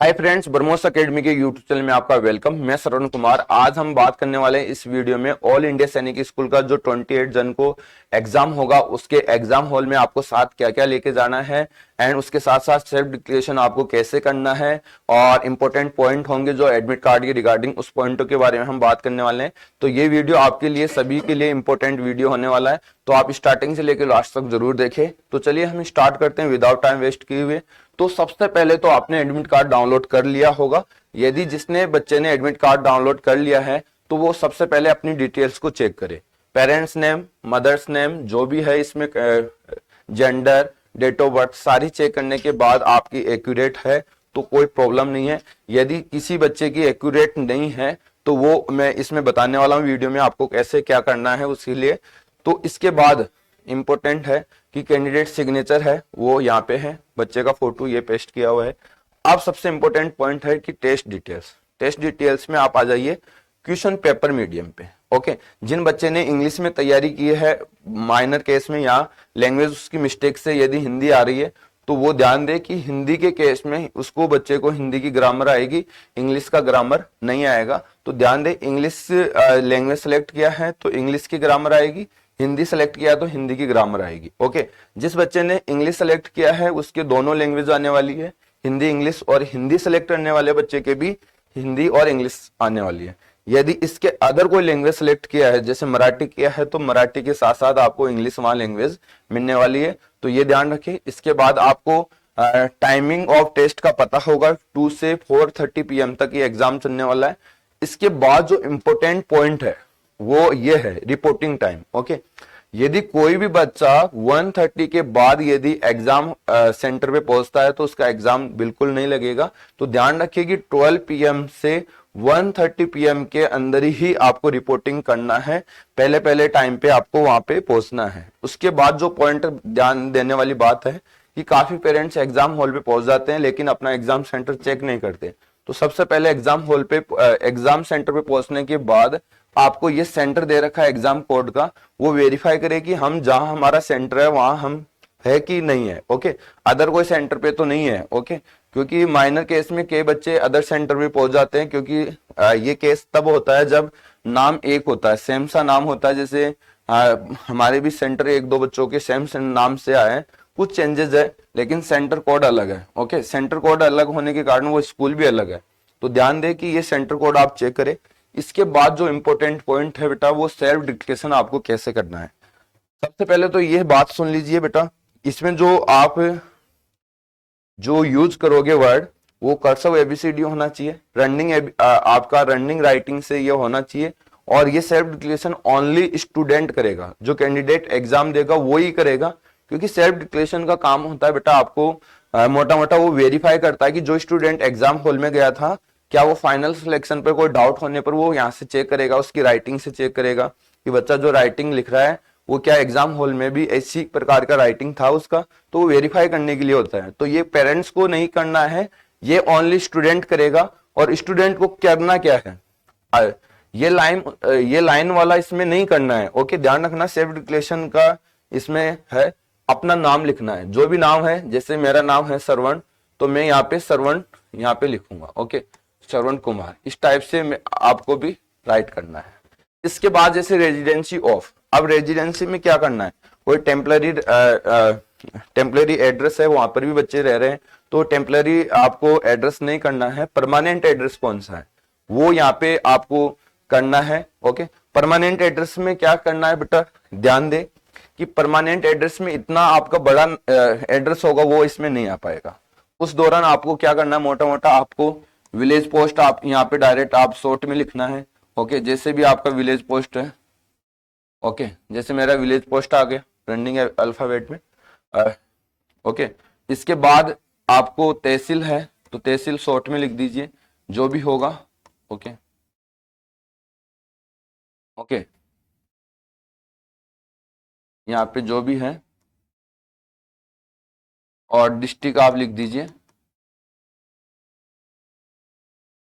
Hi friends, BrahMos academy के YouTube channel में आपका वेलकम। मैं श्रवण कुमार। आज हम बात करने वाले हैं इस वीडियो में ऑल इंडिया सैनिक स्कूल का जो 28 जन को एग्जाम होगा उसके एग्जाम हॉल में आपको साथ क्या क्या लेके जाना है एंड उसके साथ साथ सेल्फ डिक्लेरेशन आपको कैसे करना है और इंपॉर्टेंट पॉइंट होंगे जो एडमिट कार्ड के रिगार्डिंग, उस पॉइंटों के बारे में हम बात करने वाले हैं। तो ये वीडियो आपके लिए सभी के लिए इंपॉर्टेंट वीडियो होने वाला है, तो आप स्टार्टिंग से लेकर लास्ट तक जरूर देखें। तो चलिए हम स्टार्ट करते हैं विदाउट टाइम वेस्ट किए हुए। तो सबसे पहले तो आपने एडमिट कार्ड डाउनलोड कर लिया होगा। यदि जिसने बच्चे ने एडमिट कार्ड डाउनलोड कर लिया है तो वो सबसे पहले अपनी डिटेल्स को चेक करे। पेरेंट्स नेम, मदर्स नेम, जो भी है इसमें जेंडर, डेट ऑफ बर्थ सारी चेक करने के बाद आपकी एक्यूरेट है तो कोई प्रॉब्लम नहीं है। यदि किसी बच्चे की एक्यूरेट नहीं है तो वो मैं इसमें बताने वाला हूँ वीडियो में आपको कैसे क्या करना है उसके लिए। तो इसके बाद इंपॉर्टेंट है कि कैंडिडेट सिग्नेचर है वो यहाँ पे है, बच्चे का फोटो ये पेस्ट किया हुआ है। अब सबसे इंपॉर्टेंट पॉइंट है कि टेस्ट डिटेल्स। टेस्ट डिटेल्स में आप आ जाइए क्वेश्चन पेपर मीडियम पे। ओके, जिन बच्चे ने इंग्लिश में तैयारी की है माइनर केस में या लैंग्वेज उसकी मिस्टेक से यदि हिंदी आ रही है तो वो ध्यान दे कि हिंदी के केस में उसको बच्चे को हिंदी की ग्रामर आएगी, इंग्लिश का ग्रामर नहीं आएगा। तो ध्यान दे, इंग्लिश लैंग्वेज सेलेक्ट किया है तो इंग्लिश की ग्रामर आएगी, हिंदी सेलेक्ट किया तो हिंदी की ग्रामर आएगी। ओके, जिस बच्चे ने इंग्लिश सेलेक्ट किया है उसके दोनों लैंग्वेज आने वाली है, हिंदी इंग्लिश, और हिंदी सेलेक्ट करने वाले बच्चे के भी हिंदी और इंग्लिश आने वाली है। यदि इसके अदर कोई लैंग्वेज सेलेक्ट किया है जैसे मराठी किया है तो मराठी के साथ साथ आपको इंग्लिश वहां लैंग्वेज मिलने वाली है, तो ये ध्यान रखें। इसके बाद आपको टाइमिंग ऑफ टेस्ट का पता होगा, 2 से 4:30 PM तक ये एग्जाम चलने वाला है। इसके बाद जो इंपॉर्टेंट पॉइंट है वो ये है रिपोर्टिंग टाइम। ओके, यदि कोई भी बच्चा 1:30 के बाद यदि एग्जाम सेंटर पे पहुंचता है तो उसका एग्जाम बिल्कुल नहीं लगेगा। तो ध्यान रखिए कि 12 PM से 1:30 PM के अंदर ही आपको रिपोर्टिंग करना है। पहले पहले टाइम पे आपको वहां पे पहुंचना है। उसके बाद जो पॉइंट ध्यान देने वाली बात है कि काफी पेरेंट्स एग्जाम हॉल पे पहुंच जाते हैं लेकिन अपना एग्जाम सेंटर चेक नहीं करते। तो सबसे पहले एग्जाम हॉल पे एग्जाम सेंटर पे पहुंचने के बाद आपको ये सेंटर दे रखा है एग्जाम कोड का, वो वेरीफाई करे कि हम जहां हमारा सेंटर है वहां हम है कि नहीं है। ओके, अदर कोई सेंटर पे तो नहीं है। ओके, क्योंकि माइनर केस में कई बच्चे अदर सेंटर पे पहुंच जाते हैं, क्योंकि ये केस तब होता है जब नाम एक होता है, सेम सा नाम होता है। जैसे हमारे भी सेंटर एक दो बच्चों के सेम नाम से आए, कुछ चेंजेस है लेकिन सेंटर कोड अलग है। ओके, सेंटर कोड अलग होने के कारण वो स्कूल भी अलग है, तो ध्यान दे कि ये सेंटर कोड आप चेक करें। इसके बाद जो इंपॉर्टेंट पॉइंट है बेटा वो सेल्फ डिक्लेरेशन आपको कैसे करना है। सबसे पहले तो ये बात सुन लीजिए बेटा, इसमें जो आप जो यूज करोगे वर्ड वो कर्सव एबीसीडी होना चाहिए, रनिंग आपका रनिंग राइटिंग से ये होना चाहिए। और ये सेल्फ डिक्लेरेशन ओनली स्टूडेंट करेगा, जो कैंडिडेट एग्जाम देगा वो ही करेगा, क्योंकि सेल्फ डिक्लेरेशन का काम होता है बेटा आपको मोटा मोटा वो वेरीफाई करता है कि जो स्टूडेंट एग्जाम हॉल में गया था क्या वो फाइनल सिलेक्शन पर कोई डाउट होने पर वो यहाँ से चेक करेगा, उसकी राइटिंग से चेक करेगा कि बच्चा जो राइटिंग लिख रहा है वो क्या एग्जाम हॉल में भी इसी प्रकार का राइटिंग था उसका, तो वो वेरीफाई करने के लिए होता है। तो ये पेरेंट्स को नहीं करना है, ये ओनली स्टूडेंट करेगा। और स्टूडेंट को करना क्या है, ये लाइन वाला इसमें नहीं करना है। ओके, ध्यान रखना, सेल्फ डिक्लेरेशन का इसमें है अपना नाम लिखना है, जो भी नाम है। जैसे मेरा नाम है श्रवण, तो मैं यहाँ पे श्रवण यहाँ पे लिखूंगा। ओके, श्रवण कुमार, इस टाइप से आपको भी राइट करना है। इसके बाद जैसे रेजिडेंसी ऑफ, अब रेजिडेंसी में क्या करना है, कोई टेम्पलरी एड्रेस है वहां पर भी बच्चे रह रहे हैं तो टेम्पलरी आपको एड्रेस नहीं करना है। परमानेंट एड्रेस कौन सा है वो यहाँ पे आपको करना है। ओके, परमानेंट एड्रेस में क्या करना है बेटा, ध्यान दे कि परमानेंट एड्रेस में इतना आपका बड़ा एड्रेस होगा वो इसमें नहीं आ पाएगा। उस दौरान आपको क्या करना है, मोटा मोटा आपको विलेज पोस्ट आप यहाँ पे डायरेक्ट आप शॉर्ट में लिखना है। ओके, जैसे भी आपका विलेज पोस्ट है, ओके, जैसे मेरा विलेज पोस्ट आ गया रनिंग अल्फाबेट में। ओके, इसके बाद आपको तहसील है तो तहसील शॉर्ट में लिख दीजिए जो भी होगा। ओके ओके, यहाँ पे जो भी है, और डिस्ट्रिक्ट आप लिख दीजिए,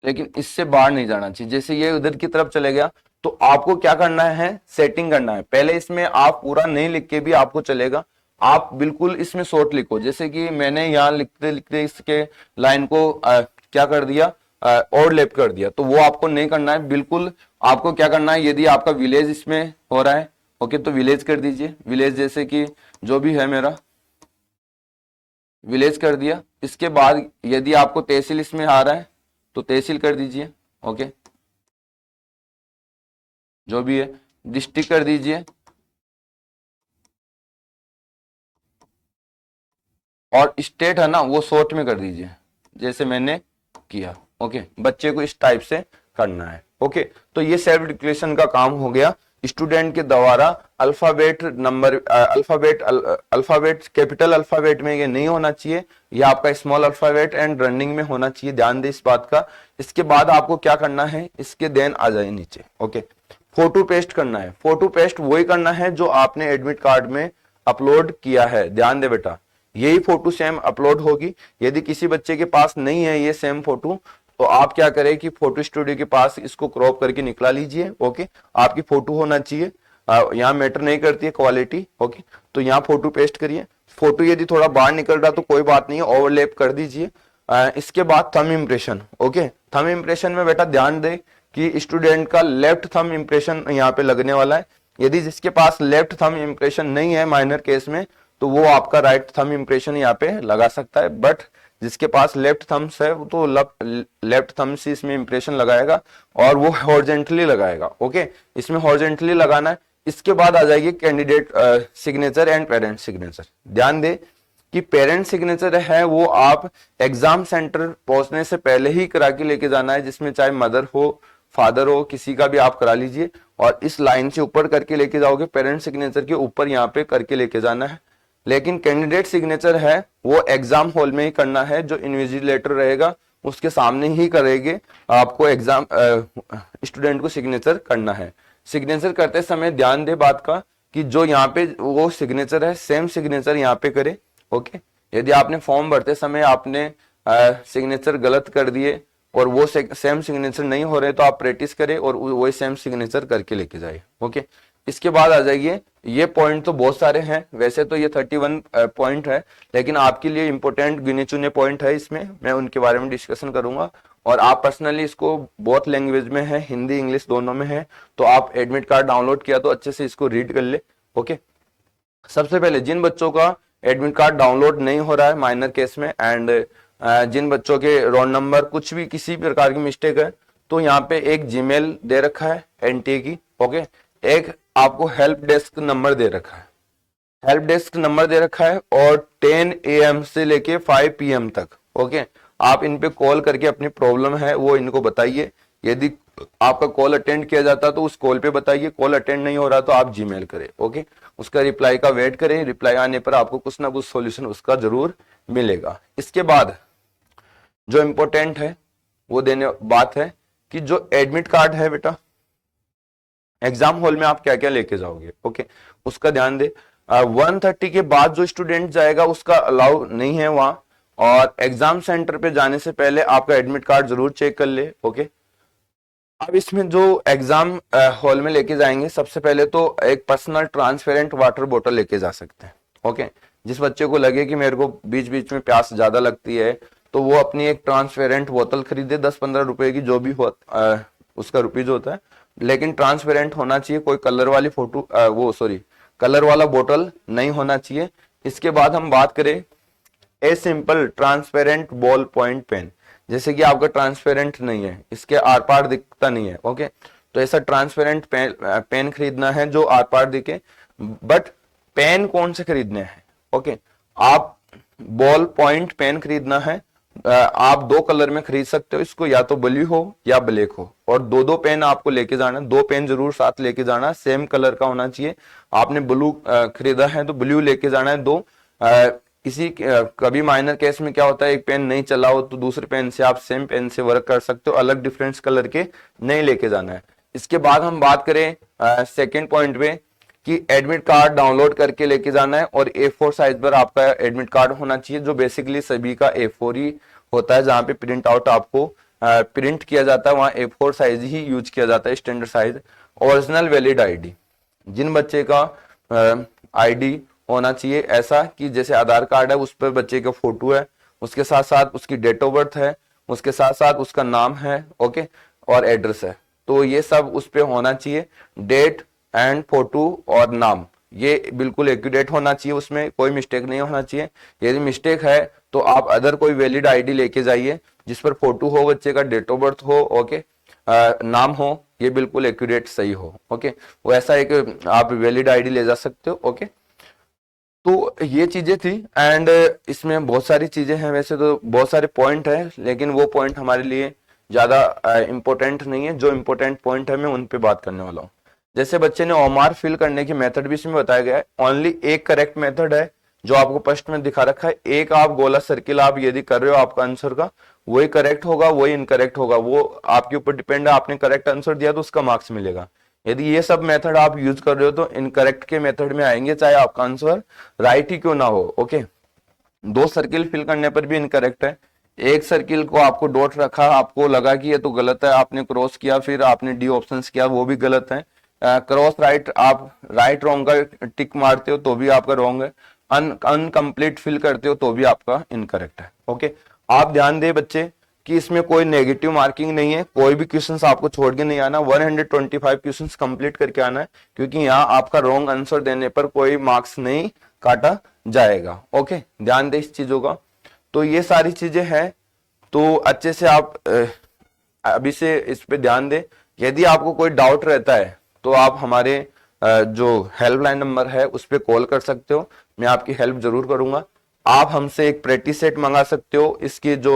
लेकिन इससे बाहर नहीं जाना चाहिए। जैसे ये उधर की तरफ चले गया तो आपको क्या करना है, सेटिंग करना है। पहले इसमें आप पूरा नहीं लिख के भी आपको चलेगा, आप बिल्कुल इसमें शॉर्ट लिखो। जैसे कि मैंने यहाँ लिखते लिखते इसके लाइन को क्या कर दिया, ओवरलैप कर दिया। तो वो आपको नहीं करना है, बिल्कुल आपको क्या करना है, यदि आपका विलेज इसमें हो रहा है ओके तो विलेज कर दीजिए, विलेज जैसे कि जो भी है मेरा विलेज कर दिया। इसके बाद यदि आपको तहसील इसमें आ रहा है तो तहसील कर दीजिए ओके, जो भी है डिस्ट्रिक्ट कर दीजिए, और स्टेट है ना वो शॉर्ट में कर दीजिए जैसे मैंने किया ओके। बच्चे को इस टाइप से करना है ओके। तो ये सेल्फ डिक्लेरेशन का काम हो गया। स्टूडेंट के द्वारा alphabet number alphabet capital alphabet में ये नहीं होना चाहिए, ये आपका स्मॉल अल्फाबेट एंड रनिंग में होना चाहिए, ध्यान दे इस बात का। इसके बाद आपको क्या करना है, इसके देन आ जाए नीचे ओके, फोटो पेस्ट करना है। फोटो पेस्ट वही करना है जो आपने एडमिट कार्ड में अपलोड किया है, ध्यान दे बेटा, यही फोटो सेम अपलोड होगी। यदि किसी बच्चे के पास नहीं है ये सेम फोटो तो आप क्या करें कि फोटो स्टूडियो के पास इसको क्रॉप करके निकला लीजिए ओके। आपकी फोटो होना चाहिए, यहाँ मैटर नहीं करती है क्वालिटी ओके। तो यहाँ फोटो पेस्ट करिए, फोटो यदि थोड़ा बाहर निकल रहा तो कोई बात नहीं है, ओवरलैप कर दीजिए। इसके बाद thumb impression okay. Thumb impression में बेटा ध्यान दे कि स्टूडेंट का लेफ्ट थंब इम्प्रेशन यहाँ पे लगने वाला है। यदि जिसके पास लेफ्ट थंब इम्प्रेशन नहीं है माइनर केस में तो वो आपका राइट थंब इम्प्रेशन यहाँ पे लगा सकता है, बट जिसके पास लेफ्ट थम्स है वो तो लेफ्ट थंब से इसमें इंप्रेशन लगाएगा और वो हॉरिजॉन्टली लगाएगा ओके। इसमें हॉरिजॉन्टली लगाना है। इसके बाद आ जाएगी candidate signature and parent signature. ध्यान दे कि पेरेंट सिग्नेचर है वो आप एग्जाम सेंटर पहुंचने से पहले ही करा के लेके जाना है, जिसमें चाहे मदर हो फादर हो किसी का भी आप करा लीजिए, और इस लाइन से ऊपर करके लेके जाओगे, पेरेंट सिग्नेचर के ऊपर यहाँ पे करके लेके जाना है। लेकिन कैंडिडेट सिग्नेचर है वो एग्जाम हॉल में ही करना है, जो इन्विजिलेटर रहेगा उसके सामने ही करेंगे आपको एग्जाम स्टूडेंट को सिग्नेचर करना है। सिग्नेचर करते समय ध्यान दे बात का कि जो यहाँ पे वो सिग्नेचर है सेम सिग्नेचर यहाँ पे करे ओके। यदि आपने फॉर्म भरते समय आपने सिग्नेचर गलत कर दिए और वो सेम सिग्नेचर नहीं हो रहे तो आप प्रैक्टिस करें और वही सेम सिग्नेचर करके लेके जाए ओके। इसके बाद आ जाइए, ये पॉइंट तो बहुत सारे हैं, वैसे तो ये 31 पॉइंट है, लेकिन आपके लिए इंपॉर्टेंट गिने चुने पॉइंट है, इसमें मैं उनके बारे में डिस्कशन करूंगा। और आप पर्सनली इसको बहुत लैंग्वेज में है, हिंदी इंग्लिश दोनों में है, तो आप एडमिट कार्ड डाउनलोड किया तो अच्छे से इसको रीड कर ले ओके। सबसे पहले जिन बच्चों का एडमिट कार्ड डाउनलोड नहीं हो रहा है माइनर केस में, एंड जिन बच्चों के रोल नंबर कुछ भी किसी प्रकार की मिस्टेक है, तो यहाँ पे एक जीमेल दे रखा है एनटीए की ओके। एक आपको हेल्प डेस्क नंबर दे रखा है, हेल्प डेस्क नंबर दे रखा है, और 10 AM से लेके 5 PM तक ओके। आप इन पे कॉल करके अपनी प्रॉब्लम है वो इनको बताइए। यदि आपका कॉल अटेंड किया जाता तो उस कॉल पे बताइए, कॉल अटेंड नहीं हो रहा तो आप जीमेल करें ओके। उसका रिप्लाई का वेट करें, रिप्लाई आने पर आपको कुछ ना कुछ सॉल्यूशन उसका जरूर मिलेगा। इसके बाद जो इंपॉर्टेंट है वो देने बात है कि जो एडमिट कार्ड है बेटा एग्जाम हॉल में आप क्या क्या लेके जाओगे ओके, उसका ध्यान दे। 1:30 के बाद जो स्टूडेंट जाएगा उसका अलाउ नहीं है वहां, और एग्जाम सेंटर पे जाने से पहले आपका एडमिट कार्ड जरूर चेक कर ले ओके। अब इसमें जो एग्जाम हॉल में लेके जाएंगे, सबसे पहले तो एक पर्सनल ट्रांसपेरेंट वाटर बोतल लेके जा सकते हैं ओके। जिस बच्चे को लगे कि मेरे को बीच बीच में प्यास ज्यादा लगती है तो वो अपनी एक ट्रांसपेरेंट बोतल खरीदे, 10-15 रुपए की जो भी हो उसका रुपीज होता है, लेकिन ट्रांसपेरेंट होना चाहिए, कोई कलर वाली कलर वाला बोतल नहीं होना चाहिए। इसके बाद हम बात करें a simple transparent ball point pen, जैसे कि आपका ट्रांसपेरेंट नहीं है, इसके आर पार दिखता नहीं है ओके, तो ऐसा ट्रांसपेरेंट पेन खरीदना है जो आर पार दिखे। बट पेन कौन से खरीदने हैं ओके, आप बॉल पॉइंट पेन खरीदना है। आप 2 कलर में खरीद सकते हो इसको, या तो ब्लू हो या ब्लैक हो, और 2-2 पेन आपको लेके जाना है, 2 पेन जरूर साथ लेके जाना, सेम कलर का होना चाहिए। आपने ब्लू खरीदा है तो ब्लू लेके जाना है 2। किसी कभी माइनर केस में क्या होता है, एक पेन नहीं चला हो तो दूसरे पेन से आप सेम पेन से वर्क कर सकते हो, अलग डिफरेंस कलर के नहीं लेके जाना है। इसके बाद हम बात करें सेकेंड पॉइंट पे कि एडमिट कार्ड डाउनलोड करके लेके जाना है, और A4 साइज पर आपका एडमिट कार्ड होना चाहिए, जो बेसिकली सभी का A4 ही होता है। जहां पे प्रिंट आउट आपको प्रिंट किया जाता है वहां A4 साइज ही यूज किया जाता है, standard size. Original valid ID, जिन बच्चे का आईडी होना चाहिए ऐसा कि जैसे आधार कार्ड है उस पर बच्चे का फोटो है, उसके साथ साथ उसकी डेट ऑफ बर्थ है, उसके साथ साथ उसका नाम है, ओके, और एड्रेस है, तो ये सब उस पे होना चाहिए। डेट एंड फोटो और नाम ये बिल्कुल एक्यूरेट होना चाहिए, उसमें कोई मिस्टेक नहीं होना चाहिए। यदि मिस्टेक है तो आप अदर कोई वैलिड आईडी लेके जाइए जिस पर फोटो हो बच्चे का, डेट ऑफ बर्थ हो, ओके, नाम हो, ये बिल्कुल एक्यूरेट सही हो, ओके। वैसा एक आप वैलिड आईडी ले जा सकते हो, ओके। तो ये चीजें थी एंड इसमें बहुत सारी चीजें हैं, वैसे तो बहुत सारे पॉइंट हैं, लेकिन वो पॉइंट हमारे लिए ज्यादा इंपॉर्टेंट नहीं है। जो इंपॉर्टेंट पॉइंट है मैं उन पे बात करने वाला हूँ। जैसे बच्चे ने ओमार फिल करने की मेथड भी इसमें बताया गया है। ओनली एक करेक्ट मेथड है जो आपको फर्स्ट में दिखा रखा है। एक आप गोला सर्किल आप यदि कर रहे हो आपका आंसर का, वही करेक्ट होगा, वही इनकरेक्ट होगा, वो आपके ऊपर डिपेंड है। आपने करेक्ट आंसर दिया तो उसका मार्क्स मिलेगा। यदि ये सब मेथड आप यूज कर रहे हो तो इनकरेक्ट के मेथड में आएंगे, चाहे आपका आंसर राइट ही क्यों ना हो, ओके। दो सर्किल फिल करने पर भी इनकरेक्ट है। एक सर्किल को आपको डॉट रखा, आपको लगा कि ये तो गलत है, आपने क्रॉस किया, फिर आपने डी ऑप्शन किया, वो भी गलत है। क्रॉस राइट, आप राइट रॉन्ग का टिक मारते हो तो भी आपका रॉन्ग है। अनकंप्लीट फिल करते हो तो भी आपका इनकरेक्ट है, ओके। आप ध्यान दें बच्चे कि इसमें कोई नेगेटिव मार्किंग नहीं है, कोई भी क्वेश्चंस आपको छोड़ के नहीं आना। 125 क्वेश्चंस कंप्लीट करके आना है, क्योंकि यहाँ आपका रॉन्ग आंसर देने पर कोई मार्क्स नहीं काटा जाएगा, ओके। ध्यान दें इस चीजों का। तो ये सारी चीजें हैं, तो अच्छे से आप अभी से इस पे ध्यान दें। यदि आपको कोई डाउट रहता है तो आप हमारे जो हेल्पलाइन नंबर है उस पर कॉल कर सकते हो, मैं आपकी हेल्प जरूर करूंगा। आप हमसे एक प्रैक्टिस सेट मंगा सकते हो। इसकी जो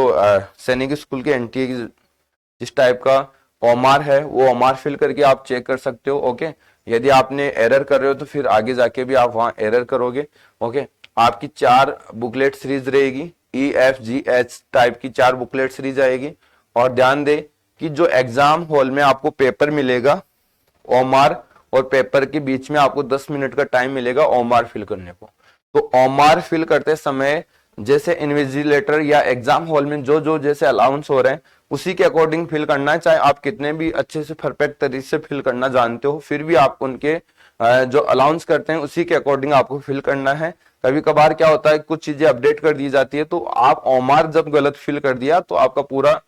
सैनिक स्कूल के एनटीए की जिस टाइप का ओमार है वो ओमार फिल करके आप चेक कर सकते हो, ओके। यदि आपने एरर कर रहे हो तो फिर आगे जाके भी आप वहां एरर करोगे, ओके। आपकी 4 बुकलेट सीरीज रहेगी, EFGH टाइप की 4 बुकलेट सीरीज आएगी। और ध्यान दे कि जो एग्जाम हॉल में आपको पेपर मिलेगा, ओमार और पेपर के बीच में आपको 10 मिनट का टाइम मिलेगा ओमार फिल करने को। तो ओमार फिल करते समय जैसे इन्विजिलेटर या एग्जाम हॉल में जो जो जैसे अलाउंस हो रहे हैं उसी के अकॉर्डिंग फिल करना है। चाहे आप कितने भी अच्छे से परफेक्ट तरीके से फिल करना जानते हो, फिर भी आप उनके जो अलाउंस करते हैं उसी के अकॉर्डिंग आपको फिल करना है। कभी कभार क्या होता है, कुछ चीजें अपडेट कर दी जाती है, तो आप ओमार जब गलत फिल कर दिया तो आपका पूरा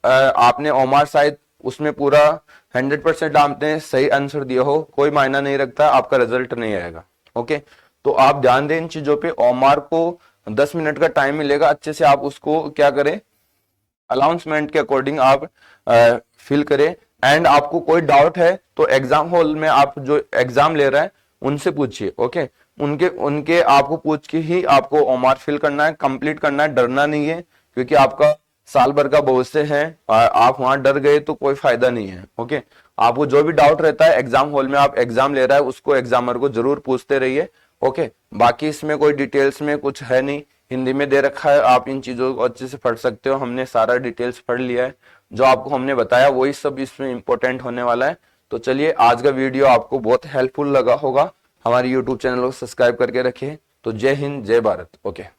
आपने ओमार शायद उसमें पूरा 100% आपने सही आंसर दिया हो, कोई मायना नहीं रखता, आपका रिजल्ट नहीं आएगा, ओके। तो आप ध्यान दें इन चीजों पे। ओमार को 10 मिनट का टाइम मिलेगा, अच्छे से आप उसको क्या करें, अनाउंसमेंट के अकॉर्डिंग आप फिल करें। एंड आपको कोई डाउट है तो एग्जाम हॉल में आप जो एग्जाम ले रहे हैं उनसे पूछिए, ओके। उनके उनके आपको पूछ के ही आपको ओमार फिल करना है, कंप्लीट करना है, डरना नहीं है, क्योंकि आपका साल भर का भविष्य है। आप वहां डर गए तो कोई फायदा नहीं है, ओके। आपको जो भी डाउट रहता है एग्जाम हॉल में, आप एग्जाम ले रहा है उसको एग्जामर को जरूर पूछते रहिए, ओके। बाकी इसमें कोई डिटेल्स में कुछ है नहीं, हिंदी में दे रखा है, आप इन चीजों को अच्छे से पढ़ सकते हो। हमने सारा डिटेल्स पढ़ लिया है, जो आपको हमने बताया वही सब इसमें इंपॉर्टेंट होने वाला है। तो चलिए, आज का वीडियो आपको बहुत हेल्पफुल लगा होगा। हमारे यूट्यूब चैनल को सब्सक्राइब करके रखिए। तो जय हिंद, जय भारत, ओके।